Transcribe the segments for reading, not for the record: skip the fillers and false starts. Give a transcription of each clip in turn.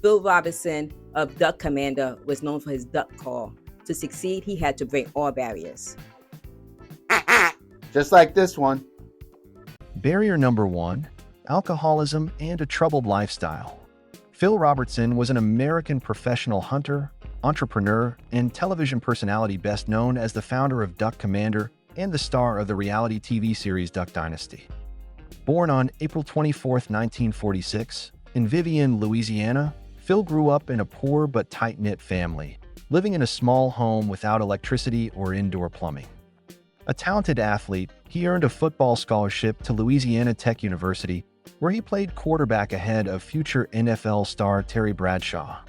Phil Robertson of Duck Commander was known for his duck call. To succeed, he had to break all barriers. Just like this one. Barrier number 1, alcoholism and a troubled lifestyle. Phil Robertson was an American professional hunter, entrepreneur, and television personality best known as the founder of Duck Commander and the star of the reality TV series Duck Dynasty. Born on April 24, 1946, in Vivian, Louisiana, Phil grew up in a poor but tight-knit family, living in a small home without electricity or indoor plumbing. A talented athlete, he earned a football scholarship to Louisiana Tech University, where he played quarterback ahead of future NFL star Terry Bradshaw.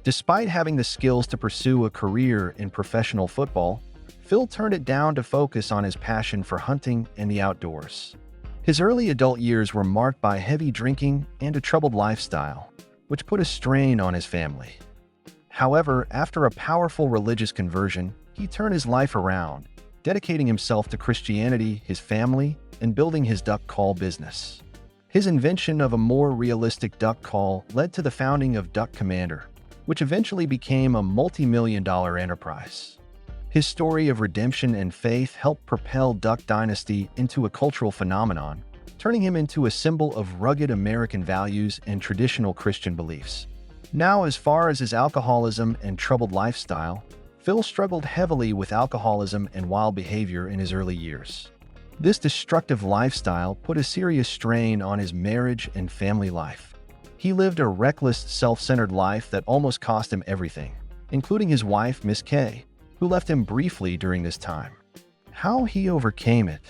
Despite having the skills to pursue a career in professional football, Phil turned it down to focus on his passion for hunting and the outdoors. His early adult years were marked by heavy drinking and a troubled lifestyle, which put a strain on his family. However, after a powerful religious conversion, he turned his life around, dedicating himself to Christianity, his family, and building his duck call business. His invention of a more realistic duck call led to the founding of Duck Commander, which eventually became a multi-million-dollar enterprise. His story of redemption and faith helped propel Duck Dynasty into a cultural phenomenon, turning him into a symbol of rugged American values and traditional Christian beliefs. Now, as far as his alcoholism and troubled lifestyle, Phil struggled heavily with alcoholism and wild behavior in his early years. This destructive lifestyle put a serious strain on his marriage and family life. He lived a reckless, self-centered life that almost cost him everything, including his wife, Miss Kay, who left him briefly during this time. How he overcame it.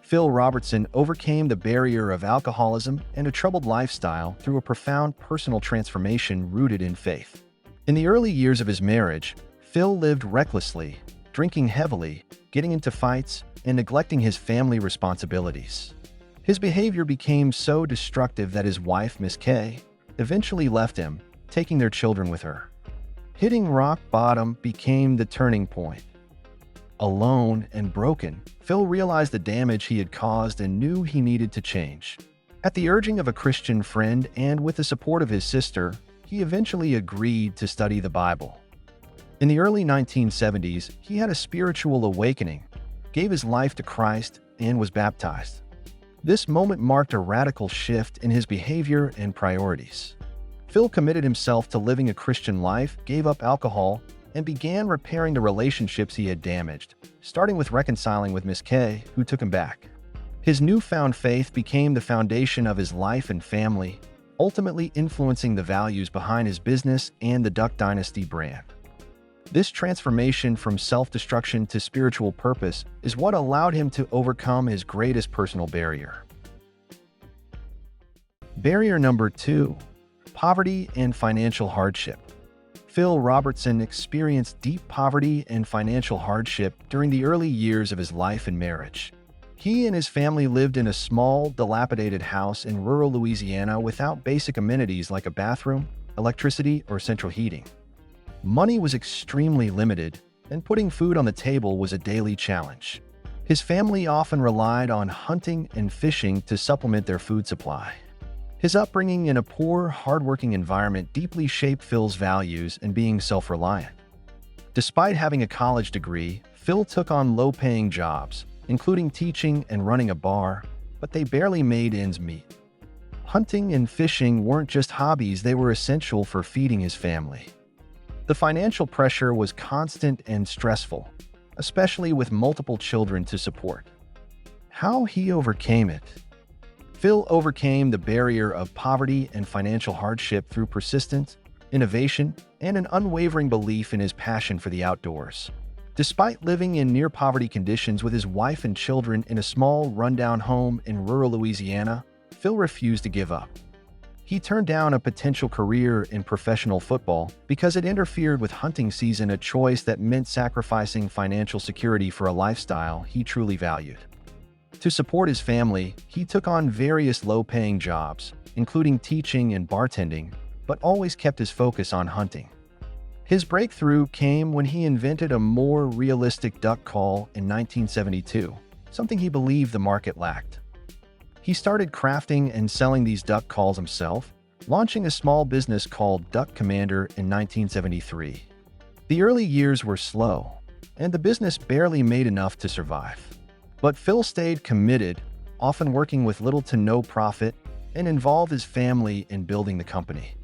Phil Robertson overcame the barrier of alcoholism and a troubled lifestyle through a profound personal transformation rooted in faith. In the early years of his marriage, Phil lived recklessly, drinking heavily, getting into fights, and neglecting his family responsibilities. His behavior became so destructive that his wife, Miss Kay, eventually left him, taking their children with her. Hitting rock bottom became the turning point. Alone and broken, Phil realized the damage he had caused and knew he needed to change. At the urging of a Christian friend and with the support of his sister, he eventually agreed to study the Bible. In the early 1970s, he had a spiritual awakening, gave his life to Christ, and was baptized. This moment marked a radical shift in his behavior and priorities. Phil committed himself to living a Christian life, gave up alcohol, and began repairing the relationships he had damaged, starting with reconciling with Miss Kay, who took him back. His newfound faith became the foundation of his life and family, ultimately influencing the values behind his business and the Duck Dynasty brand. This transformation from self-destruction to spiritual purpose is what allowed him to overcome his greatest personal barrier. Barrier number 2, poverty and financial hardship. Phil Robertson experienced deep poverty and financial hardship during the early years of his life and marriage. He and his family lived in a small, dilapidated house in rural Louisiana without basic amenities like a bathroom, electricity, or central heating. Money was extremely limited, and putting food on the table was a daily challenge. His family often relied on hunting and fishing to supplement their food supply. His upbringing in a poor, hardworking environment deeply shaped Phil's values and being self-reliant. Despite having a college degree, Phil took on low-paying jobs, including teaching and running a bar, but they barely made ends meet. Hunting and fishing weren't just hobbies, they were essential for feeding his family. The financial pressure was constant and stressful, especially with multiple children to support. How he overcame it. Phil overcame the barrier of poverty and financial hardship through persistence, innovation, and an unwavering belief in his passion for the outdoors. Despite living in near-poverty conditions with his wife and children in a small, rundown home in rural Louisiana, Phil refused to give up. He turned down a potential career in professional football because it interfered with hunting season, a choice that meant sacrificing financial security for a lifestyle he truly valued. To support his family, he took on various low-paying jobs, including teaching and bartending, but always kept his focus on hunting. His breakthrough came when he invented a more realistic duck call in 1972, something he believed the market lacked. He started crafting and selling these duck calls himself, launching a small business called Duck Commander in 1973. The early years were slow, and the business barely made enough to survive. But Phil stayed committed, often working with little to no profit, and involved his family in building the company.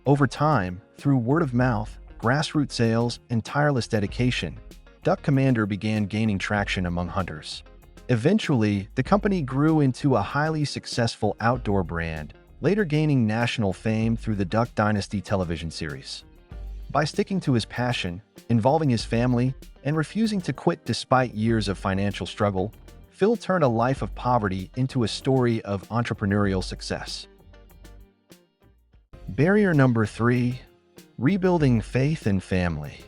Over time, through word of mouth, grassroots sales, and tireless dedication, Duck Commander began gaining traction among hunters. Eventually, the company grew into a highly successful outdoor brand, later gaining national fame through the Duck Dynasty television series. By sticking to his passion, involving his family, and refusing to quit despite years of financial struggle, Phil turned a life of poverty into a story of entrepreneurial success. Barrier number 3: rebuilding faith and family.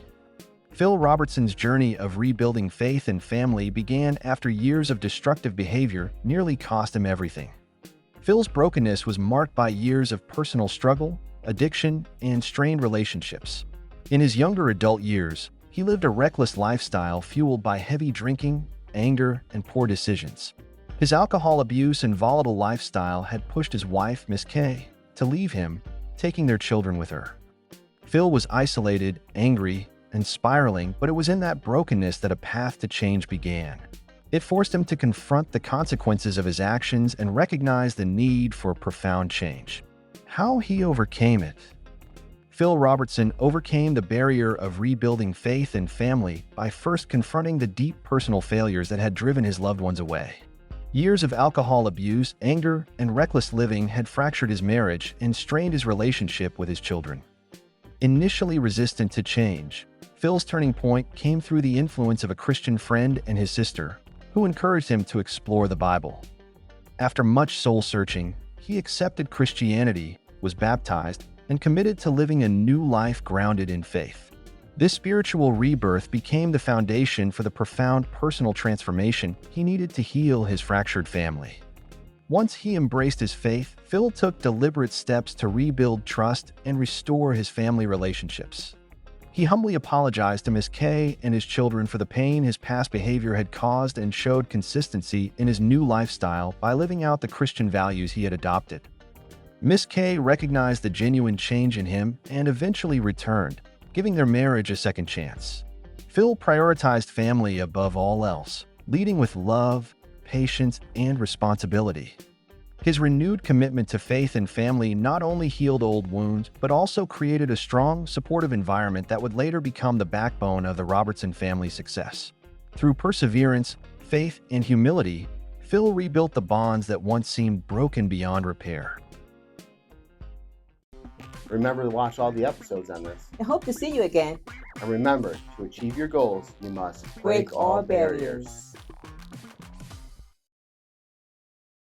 Phil Robertson's journey of rebuilding faith and family began after years of destructive behavior nearly cost him everything. Phil's brokenness was marked by years of personal struggle, addiction, and strained relationships. In his younger adult years, he lived a reckless lifestyle fueled by heavy drinking, anger, and poor decisions. His alcohol abuse and volatile lifestyle had pushed his wife, Miss K, to leave him, taking their children with her. Phil was isolated, angry, and spiraling, but it was in that brokenness that a path to change began. It forced him to confront the consequences of his actions and recognize the need for profound change. How he overcame it. Phil Robertson overcame the barrier of rebuilding faith and family by first confronting the deep personal failures that had driven his loved ones away. Years of alcohol abuse, anger, and reckless living had fractured his marriage and strained his relationship with his children. Initially resistant to change, Phil's turning point came through the influence of a Christian friend and his sister, who encouraged him to explore the Bible. After much soul-searching, he accepted Christianity, was baptized, and committed to living a new life grounded in faith. This spiritual rebirth became the foundation for the profound personal transformation he needed to heal his fractured family. Once he embraced his faith, Phil took deliberate steps to rebuild trust and restore his family relationships. He humbly apologized to Miss K and his children for the pain his past behavior had caused and showed consistency in his new lifestyle by living out the Christian values he had adopted. Miss K recognized the genuine change in him and eventually returned, giving their marriage a second chance. Phil prioritized family above all else, leading with love, patience, and responsibility. His renewed commitment to faith and family not only healed old wounds, but also created a strong, supportive environment that would later become the backbone of the Robertson family's success. Through perseverance, faith, and humility, Phil rebuilt the bonds that once seemed broken beyond repair. Remember to watch all the episodes on this. I hope to see you again. And remember, to achieve your goals, you must Break all barriers.